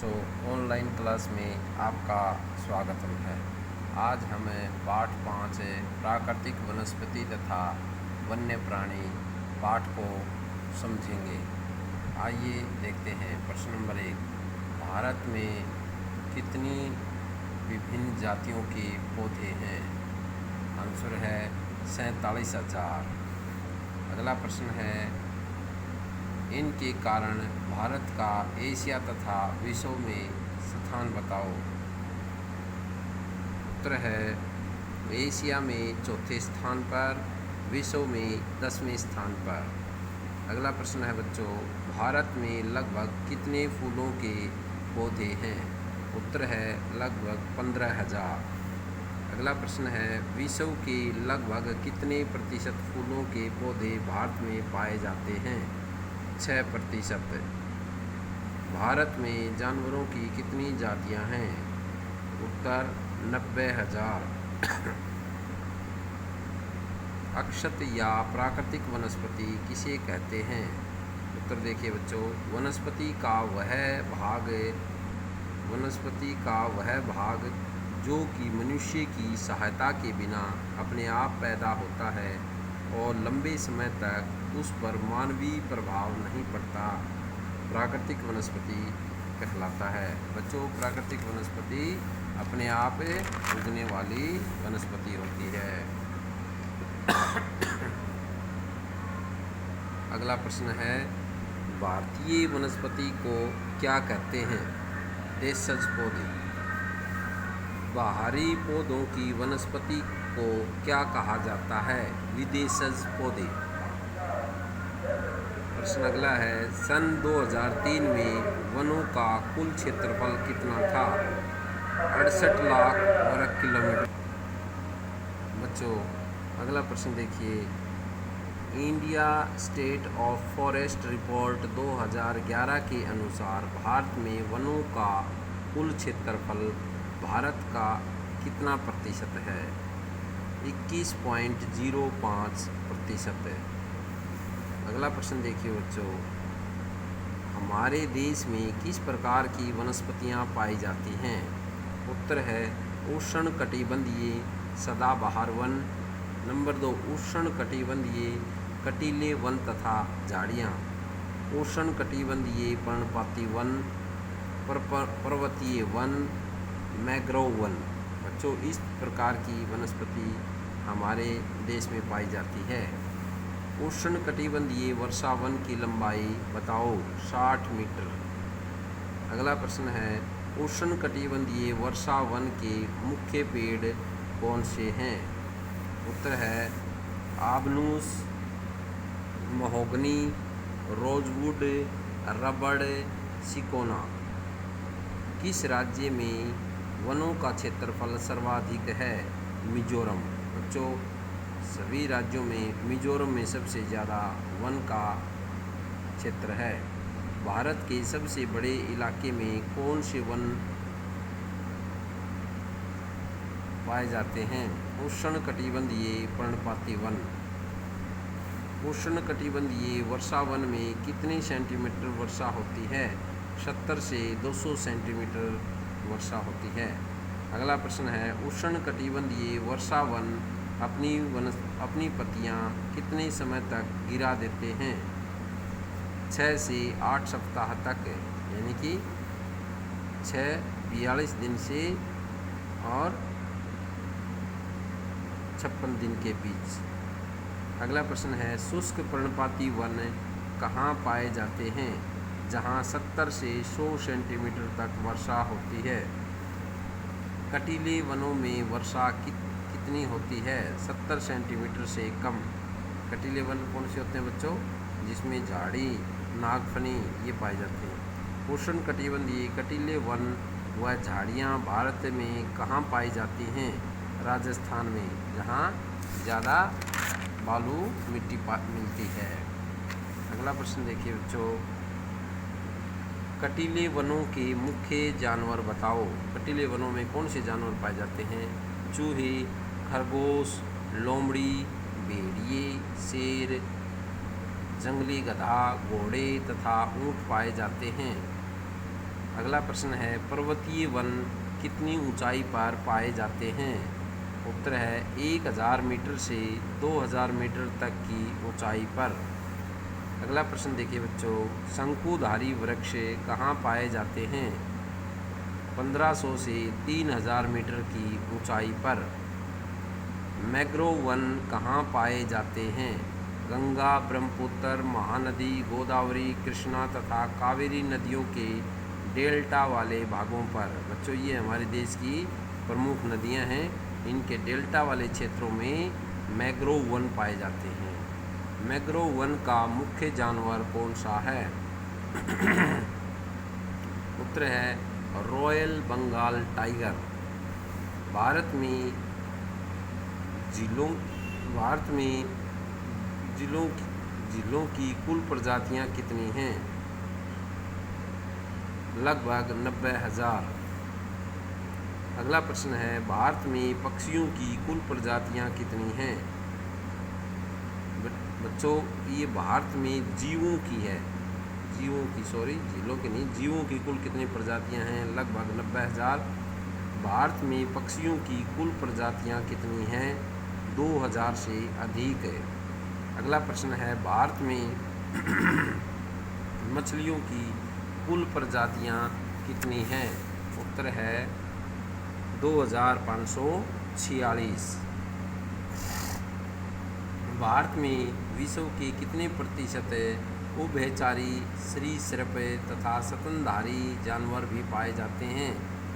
बच्चों, online class में आपका स्वागतम है। आज हम पाठ 5 प्राकृतिक वनस्पति तथा वन्य प्राणी पाठ को समझेंगे। आइए देखते हैं। प्रश्न नंबर 1, भारत में कितनी विभिन्न जातियों के पौधे हैं? आंसर है 47,000। अगला प्रश्न है, इनके कारण भारत का एशिया तथा विश्व में स्थान बताओ। उत्तर है एशिया में चौथे स्थान पर, विश्व में 10वें स्थान पर। अगला प्रश्न है बच्चों, भारत में लगभग कितने फूलों के पौधे हैं? उत्तर है लगभग 15,000। अगला प्रश्न है, विश्व के लगभग कितने प्रतिशत फूलों के पौधे भारत में पाए जाते हैं? 6%। भारत में जानवरों की कितनी जातियां हैं? उत्तर 90,000। अक्षत या प्राकृतिक वनस्पति किसे कहते हैं? उत्तर देखिए बच्चों, वनस्पति का वह भाग जो कि मनुष्य की सहायता के बिना अपने आप पैदा होता है और लंबे समय तक उस पर मानवीय प्रभाव नहीं पड़ता, प्राकृतिक वनस्पति कहलाता है। बच्चों, प्राकृतिक वनस्पति अपने आप उगने वाली वनस्पति होती है। अगला प्रश्न है, भारतीय वनस्पति को क्या कहते हैं? देशज पौधे। बाहरी पौधों की वनस्पति को क्या कहा जाता है? विदेशज पौधे। प्रश्न अगला है, सन 2003 में वनों का कुल क्षेत्रफल कितना था? 68 लाख वर्ग किलोमीटर। बच्चों, अगला प्रश्न देखिए, India state of forest report 2011 के अनुसार भारत में वनों का कुल क्षेत्रफल भारत का कितना प्रतिशत है? 21.05%। अगला प्रश्न देखिए बच्चों, हमारे देश में किस प्रकार की वनस्पतियां पाई जाती हैं? उत्तर है उष्णकटिबंधीय सदाबहार वन। नंबर 2, उष्णकटिबंधीय कटीले वन तथा झाड़ियाँ। उष्णकटिबंधीय पर्णपाती वन, पर्वतीय वन, मैंग्रोव वन। बच्चों, इस प्रकार की वनस्पति हमारे देश में पाई जाती है। उष्णकटिबंधीय वर्षा वन की लंबाई बताओ। 60 मीटर। अगला प्रश्न है, उष्णकटिबंधीय वर्षा वन के मुख्य पेड़ कौन से हैं? उत्तर है आबनूस, महोगनी, रोजवुड, रबड़, सिकोना। किस राज्य में वनों का क्षेत्रफल सर्वाधिक है? मिजोरम। बच्चों, सभी राज्यों में मिजोरम में सबसे ज़्यादा वन का क्षेत्र है। भारत के सबसे बड़े इलाके में कौन से वन पाए जाते हैं? उष्णकटिबंधीय पर्णपाती वन। उष्णकटिबंधीय वर्षा वन में कितने सेंटीमीटर वर्षा होती है? 70 से 200 सेंटीमीटर वर्षा होती है। अगला प्रश्न है, उष्णकटिबंधीय वर्षा वन अपनी पत्तियां कितने समय तक गिरा देते हैं? 6 से 8 सप्ताह तक, यानी कि 42 दिन से और 56 दिन के बीच। अगला प्रश्न है, शुष्क पर्णपाती वन कहाँ पाए जाते हैं जहाँ 70 से 100 सेंटीमीटर तक वर्षा होती है? कटीले वनों में वर्षा कितनी होती है? 70 सेंटीमीटर से कम। कटीले वन कौन से होते हैं बच्चों? जिसमें झाड़ी, नागफनी ये पाए जाते हैं। उष्णकटिबंधीय कटीले वन व झाड़ियाँ भारत में कहाँ पाई जाती हैं? राजस्थान में, जहाँ ज़्यादा बालू मिट्टी मिलती है। अगला प्रश्न देखिए बच्चों, कटीले वनों के मुख्य जानवर बताओ। कटीले वनों में कौन से जानवर पाए जाते हैं? चूहे, खरगोश, लोमड़ी, भेड़िए, शेर, जंगली गधा, घोड़े तथा ऊँट पाए जाते हैं। अगला प्रश्न है पर्वतीय वन कितनी ऊंचाई पर पाए जाते हैं। उत्तर है 1000 मीटर से 2000 मीटर तक की ऊंचाई पर। अगला प्रश्न देखिए बच्चों, शंकुधारी वृक्ष कहाँ पाए जाते हैं। 1500 से 3000 मीटर की ऊंचाई पर। मैंग्रोव वन कहाँ पाए जाते हैं। गंगा, ब्रह्मपुत्र, महानदी, गोदावरी, कृष्णा तथा कावेरी नदियों के डेल्टा वाले भागों पर। बच्चों ये हमारे देश की प्रमुख नदियां हैं, इनके डेल्टा वाले क्षेत्रों में मैंग्रोव वन पाए जाते हैं। मैंग्रोव वन का मुख्य जानवर कौन सा है। उत्तर है रॉयल बंगाल टाइगर। भारत में जिलों की कुल प्रजातियां कितनी हैं। लगभग 90,000। अगला प्रश्न है भारत में पक्षियों की कुल प्रजातियां कितनी हैं। बच्चों ये भारत में जीवों की है, जिलों की नहीं, जीवों की कुल कितनी प्रजातियां हैं। लगभग 90,000। भारत में पक्षियों की कुल प्रजातियां कितनी हैं। 2000 से अधिक है। अगला प्रश्न है भारत में मछलियों की कुल प्रजातियां कितनी हैं। उत्तर है 2546। भारत में विश्व के कितने प्रतिशत उभयचरी, सरीसृप तथा स्तनधारी जानवर भी पाए जाते हैं।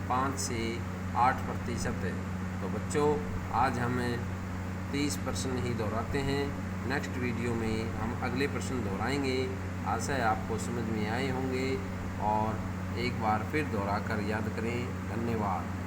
5 से 8%। तो बच्चों आज हम 30 प्रश्न ही दोहराते हैं। नेक्स्ट वीडियो में हम अगले प्रश्न दोहराएंगे। आशा है आपको समझ में आए होंगे और एक बार फिर दोहरा कर याद करें। धन्यवाद।